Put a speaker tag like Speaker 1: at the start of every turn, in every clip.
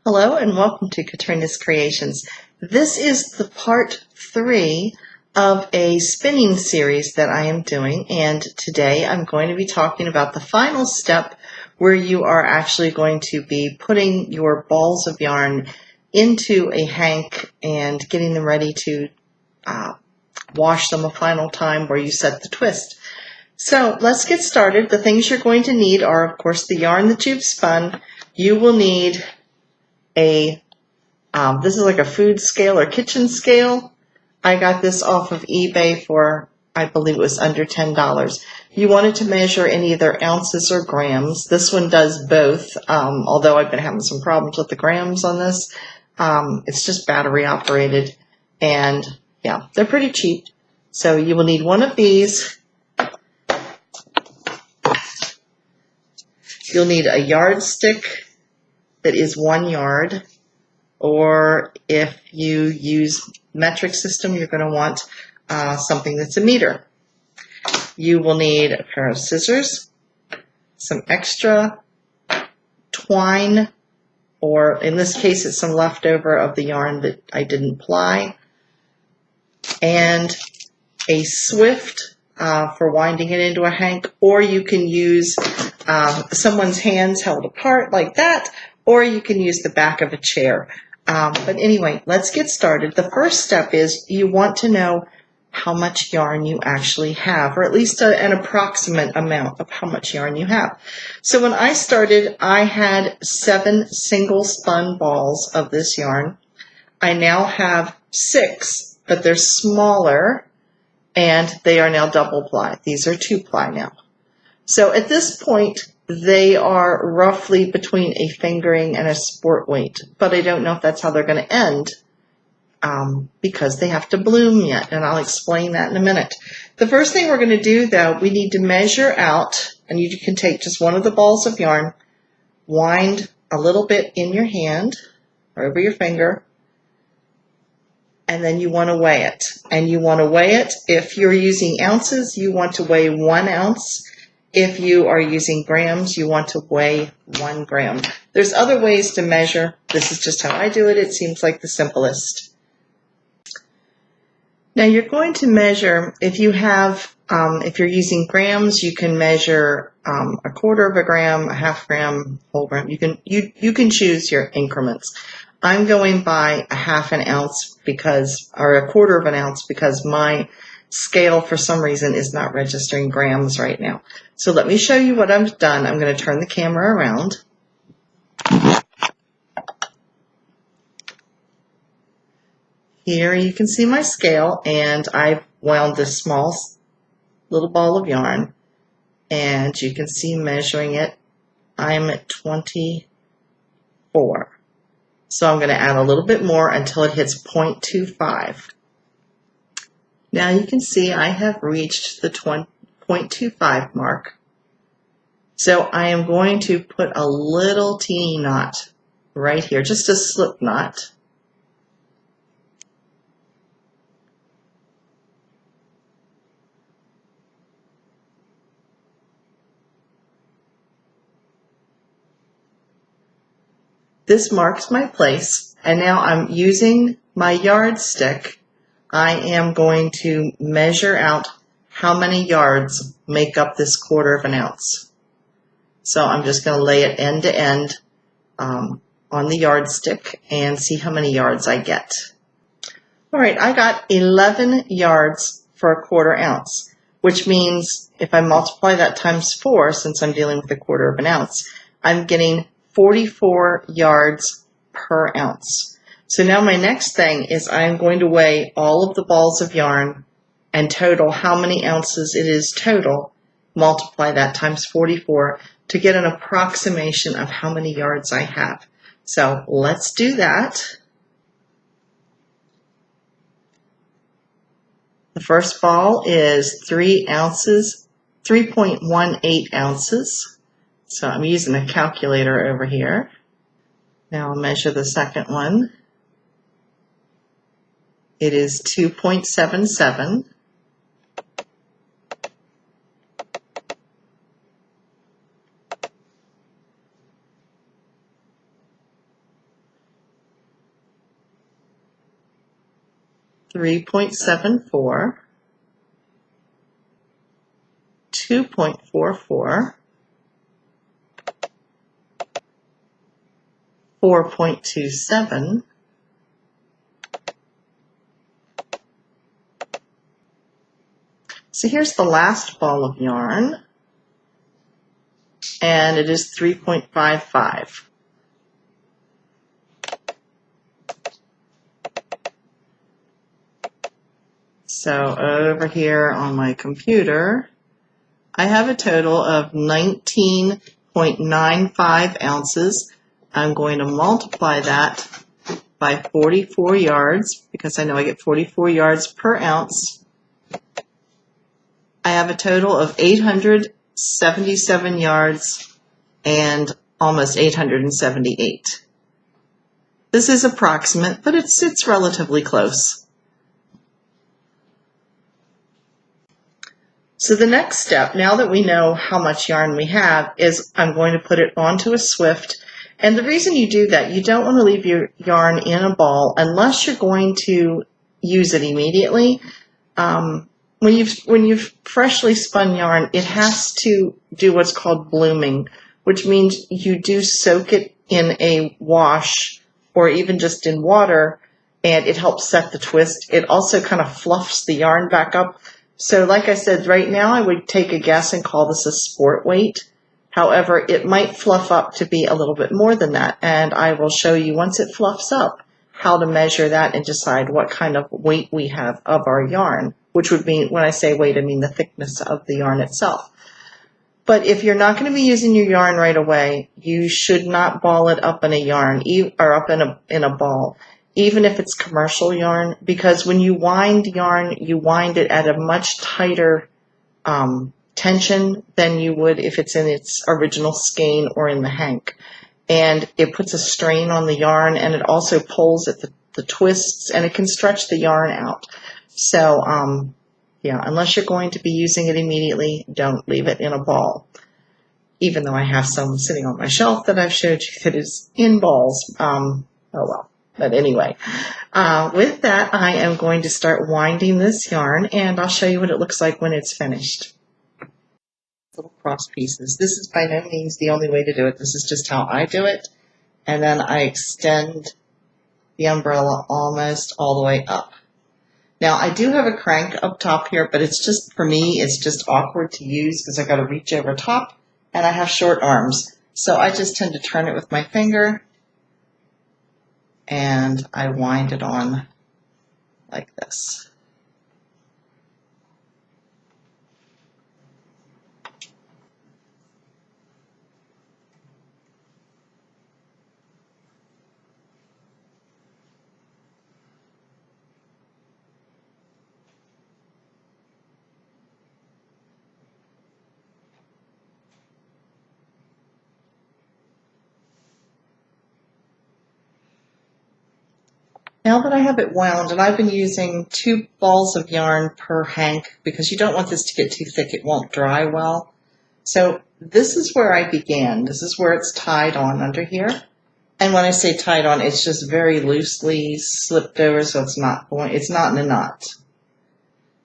Speaker 1: Hello and welcome to Katrina's Creations. This is the part 3 of a spinning series that I am doing, and today I'm going to be talking about the final step where you are actually going to be putting your balls of yarn into a hank and getting them ready to wash them a final time where you set the twist. So let's get started. The things you're going to need are, of course, the yarn that you've spun. You will need this is like a food scale or kitchen scale. I got this off of eBay for, I believe it was under $10. You wanted to measure in either ounces or grams. This one does both, although I've been having some problems with the grams on this. It's just battery operated, and yeah, they're pretty cheap. So you will need one of these. You'll need a yardstick that is 1 yard. Or if you use metric system, you're going to want something that's a meter. You will need a pair of scissors, some extra twine, or in this case it's some leftover of the yarn that I didn't ply, and a swift for winding it into a hank, or you can use someone's hands held apart like that, or you can use the back of a chair. But anyway, let's get started. The first step is you want to know how much yarn you actually have, or at least an approximate amount of how much yarn you have. So when I started, I had 7 single spun balls of this yarn. I now have 6, but they're smaller, and they are now double ply. These are 2 ply now. So at this point, they are roughly between a fingering and a sport weight, but I don't know if that's how they're going to end because they have to bloom yet, and I'll explain that in a minute. The first thing we're going to do, though, we need to measure out, and you can take just one of the balls of yarn, wind a little bit in your hand or over your finger, and then you want to weigh it. And you want to weigh it, if you're using ounces, you want to weigh 1 ounce. If you are using grams, you want to weigh 1 gram. There's other ways to measure. This is just how I do it. It seems like the simplest. Now you're going to measure, if you have, if you're using grams, you can measure a quarter of a gram, a half gram, whole gram. You can choose your increments. I'm going by a half an ounce or a quarter of an ounce because my scale for some reason is not registering grams right now. So let me show you what I've done. I'm going to turn the camera around. Here you can see my scale, and I've wound this small little ball of yarn, and you can see measuring it, I'm at 24. So I'm going to add a little bit more until it hits 0.25. Now you can see I have reached the 0.25 mark. So I am going to put a little teeny knot right here, just a slip knot. This marks my place, and now I'm using my yardstick. I am going to measure out how many yards make up this quarter of an ounce. So I'm just going to lay it end to end on the yardstick and see how many yards I get. All right, I got 11 yards for a quarter ounce, which means if I multiply that times 4, since I'm dealing with a quarter of an ounce, I'm getting 44 yards per ounce. So now my next thing is I'm going to weigh all of the balls of yarn and total how many ounces it is total, multiply that times 44 to get an approximation of how many yards I have. So let's do that. The first ball is 3 ounces, 3.18 ounces. So I'm using a calculator over here. Now I'll measure the second one. It is 2.77. 3.74, 2.44, 4.27, so here's the last ball of yarn, and it is 3.55. So over here on my computer, I have a total of 19.95 ounces. I'm going to multiply that by 44 yards because I know I get 44 yards per ounce. I have a total of 877 yards and almost 878. This is approximate, but it's relatively close. So the next step, now that we know how much yarn we have, is I'm going to put it onto a Swift. And the reason you do that, you don't want to leave your yarn in a ball unless you're going to use it immediately. When you've freshly spun yarn, it has to do what's called blooming, which means you do soak it in a wash or even just in water, and it helps set the twist. It also kind of fluffs the yarn back up. So like I said, right now I would take a guess and call this a sport weight. However, it might fluff up to be a little bit more than that, and I will show you once it fluffs up how to measure that and decide what kind of weight we have of our yarn, which would mean, when I say weight, I mean the thickness of the yarn itself. But if you're not going to be using your yarn right away, you should not ball it up in a yarn or up in a ball, even if it's commercial yarn, because when you wind yarn, you wind it at a much tighter tension than you would if it's in its original skein or in the hank. And it puts a strain on the yarn, and it also pulls at the twists, and it can stretch the yarn out. So yeah, unless you're going to be using it immediately, don't leave it in a ball. Even though I have some sitting on my shelf that I've showed you that is in balls. Oh well. But anyway, with that, I am going to start winding this yarn, and I'll show you what it looks like when it's finished. Little cross pieces. This is by no means the only way to do it. This is just how I do it. And then I extend the umbrella almost all the way up. Now, I do have a crank up top here, but it's just, for me, it's just awkward to use because I've got to reach over top, and I have short arms. So I just tend to turn it with my finger, and I wind it on like this. Now that I have it wound, and I've been using 2 balls of yarn per hank because you don't want this to get too thick, it won't dry well. So this is where I began. This is where it's tied on under here. And when I say tied on, it's just very loosely slipped over, so it's not in a knot.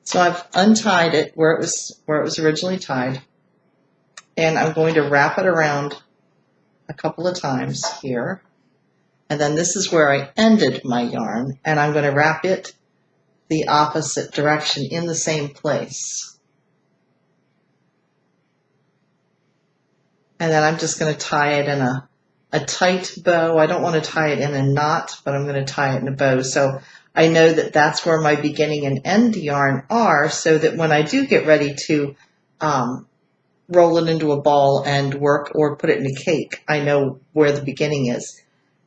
Speaker 1: So I've untied it where it was originally tied, and I'm going to wrap it around a couple of times here. And then this is where I ended my yarn, and I'm going to wrap it the opposite direction in the same place. And then I'm just going to tie it in a tight bow. I don't want to tie it in a knot, but I'm going to tie it in a bow. So I know that that's where my beginning and end yarn are, so that when I do get ready to roll it into a ball and work or put it in a cake, I know where the beginning is.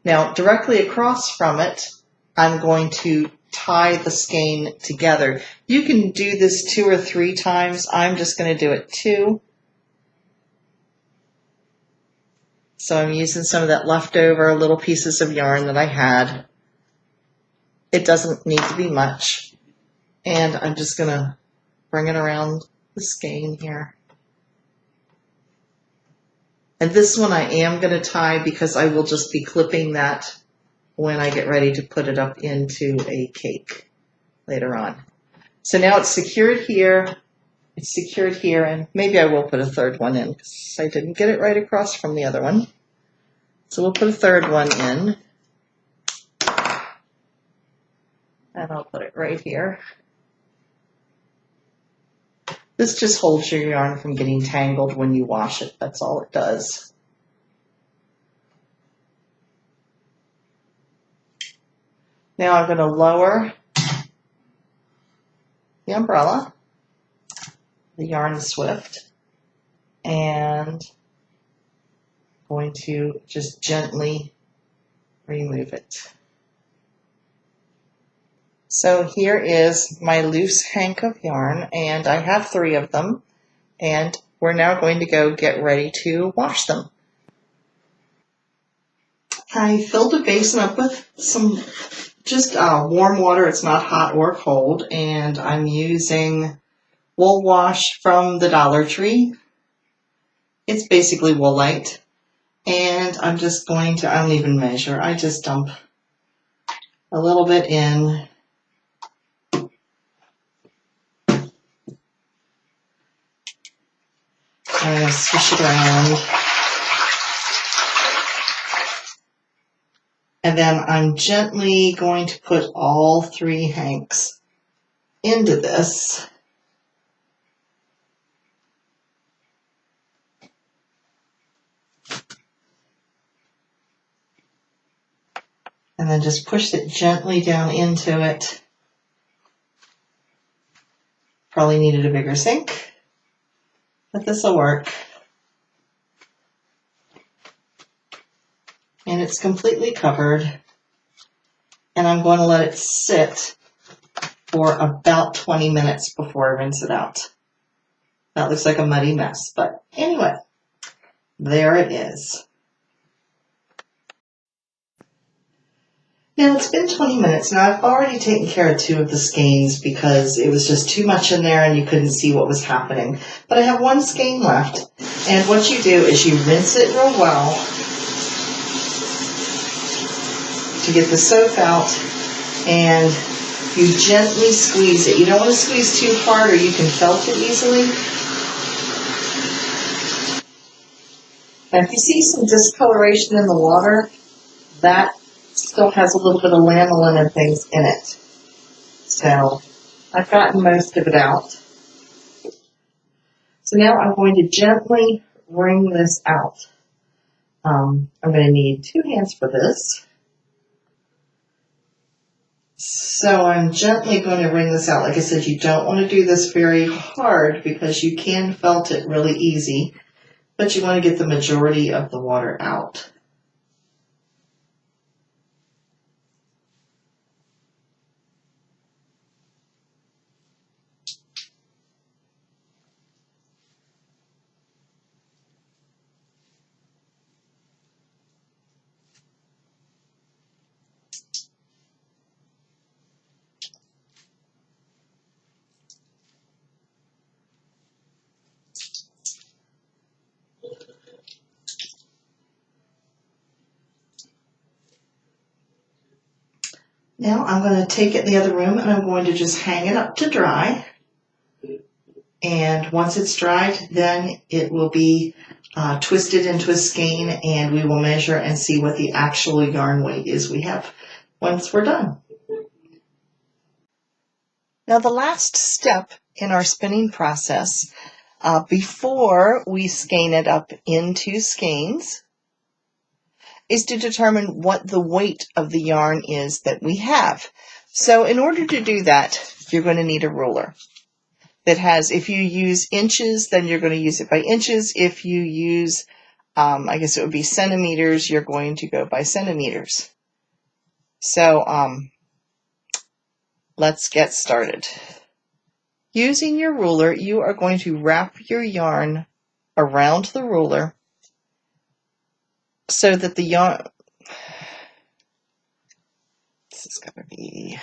Speaker 1: Now, directly across from it, I'm going to tie the skein together. You can do this 2 or 3 times. I'm just going to do it 2. So I'm using some of that leftover little pieces of yarn that I had. It doesn't need to be much. And I'm just going to bring it around the skein here. And this one I am going to tie because I will just be clipping that when I get ready to put it up into a cake. later on. So now it's secured here. It's secured here, and maybe I will put a third one in because I didn't get it right across from the other one. So we'll put a third one in. And I'll put it right here. This just holds your yarn from getting tangled when you wash it. That's all it does. Now I'm going to lower the umbrella, the yarn swift, and I'm going to just gently remove it. So here is my loose hank of yarn, and I have 3 of them, and we're now going to go get ready to wash them. I filled a basin up with some just warm water. It's not hot or cold, and I'm using wool wash from the Dollar Tree. It's basically Woolite, and I'm just going to, I don't even measure, I just dump a little bit in. I'm going to swish it around. And then I'm gently going to put all 3 hanks into this. And then just push it gently down into it. Probably needed a bigger sink, but this will work. And it's completely covered. And I'm going to let it sit for about 20 minutes before I rinse it out. That looks like a muddy mess, but anyway, there it is. Now it's been 20 minutes. Now I've already taken care of 2 of the skeins because it was just too much in there and you couldn't see what was happening. But I have 1 skein left, and what you do is you rinse it real well to get the soap out, and you gently squeeze it. You don't want to squeeze too hard or you can felt it easily. Now if you see some discoloration in the water, that still has a little bit of lanolin and things in it. So I've gotten most of it out. So now I'm going to gently wring this out. I'm going to need 2 hands for this. So I'm gently going to wring this out. Like I said, you don't want to do this very hard because you can felt it really easy, but you want to get the majority of the water out. Now I'm going to take it in the other room and I'm going to just hang it up to dry. And once it's dried, then it will be twisted into a skein, and we will measure and see what the actual yarn weight is we have once we're done. Now the last step in our spinning process, before we skein it up into skeins, is to determine what the weight of the yarn is that we have. So in order to do that, you're going to need a ruler that has, if you use inches, then you're going to use it by inches. If you use, I guess it would be centimeters, you're going to go by centimeters. So let's get started. Using your ruler, you are going to wrap your yarn around the ruler so that the yarn, this is going to be,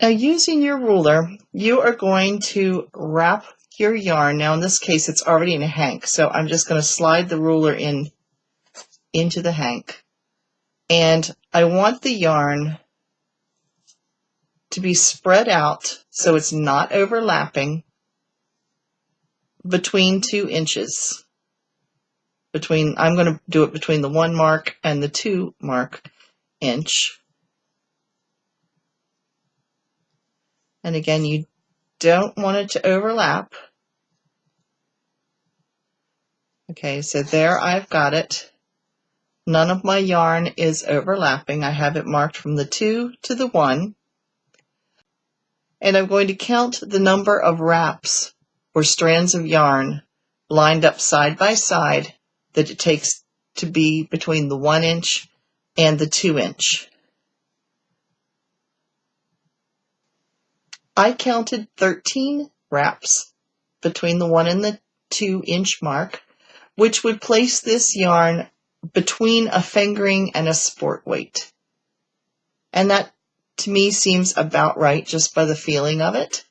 Speaker 1: Now using your ruler, you are going to wrap your yarn. Now in this case, it's already in a hank, so I'm just going to slide the ruler into the hank. And I want the yarn to be spread out so it's not overlapping between 2 inches. I'm going to do it between the 1 mark and the 2 mark inch. And again, you don't want it to overlap. Okay, so there I've got it. None of my yarn is overlapping. I have it marked from the 2 to the 1. And I'm going to count the number of wraps or strands of yarn lined up side by side that it takes to be between the 1 inch and the 2 inch. I counted 13 wraps between the 1 and the 2 inch mark, which would place this yarn between a fingering and a sport weight. And that to me seems about right just by the feeling of it.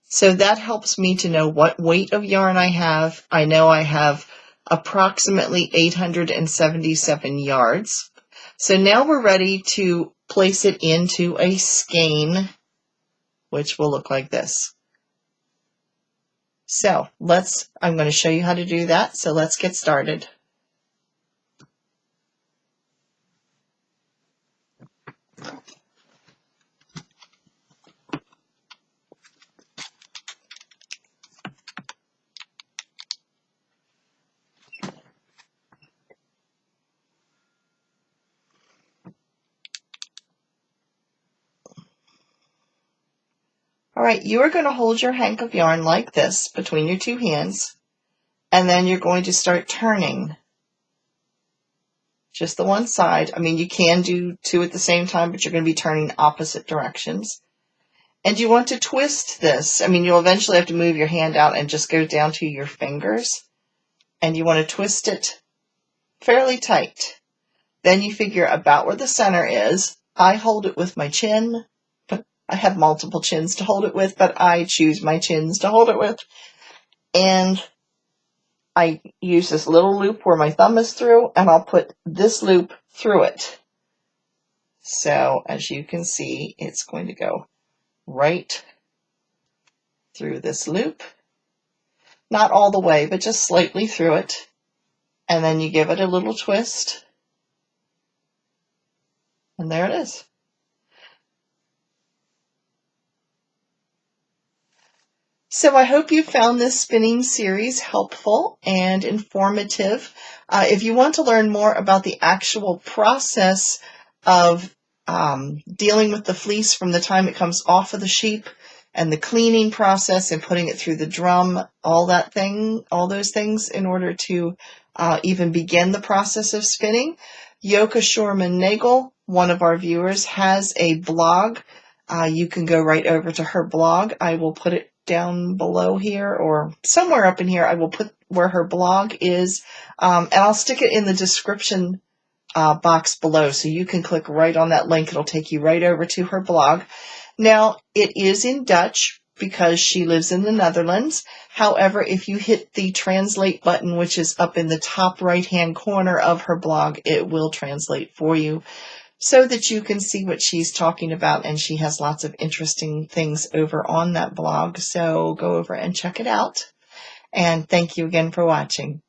Speaker 1: So that helps me to know what weight of yarn I have. I know I have approximately 877 yards. So now we're ready to place it into a skein, which will look like this. So I'm going to show you how to do that. So let's get started. All right, you are going to hold your hank of yarn like this between your 2 hands, and then you're going to start turning just the one side. I mean, you can do 2 at the same time, but you're going to be turning opposite directions. And you want to twist this. I mean, you'll eventually have to move your hand out and just go down to your fingers, and you want to twist it fairly tight. Then you figure about where the center is. I hold it with my chin. I have multiple chins to hold it with, but I choose my chins to hold it with. And I use this little loop where my thumb is through, and I'll put this loop through it. So as you can see, it's going to go right through this loop. Not all the way, but just slightly through it. And then you give it a little twist. And there it is. So I hope you found this spinning series helpful and informative. If you want to learn more about the actual process of dealing with the fleece from the time it comes off of the sheep and the cleaning process and putting it through the drum, all those things in order to even begin the process of spinning, Yoka Shorman-Nagel, one of our viewers, has a blog. You can go right over to her blog. I will put it down below here or somewhere up in here. I will put where her blog is, and I'll stick it in the description box below, so you can click right on that link. It'll take you right over to her blog. Now, it is in Dutch because she lives in the Netherlands. However, if you hit the translate button, which is up in the top right-hand corner of her blog, it will translate for you so that you can see what she's talking about, and she has lots of interesting things over on that blog. So go over and check it out. And thank you again for watching.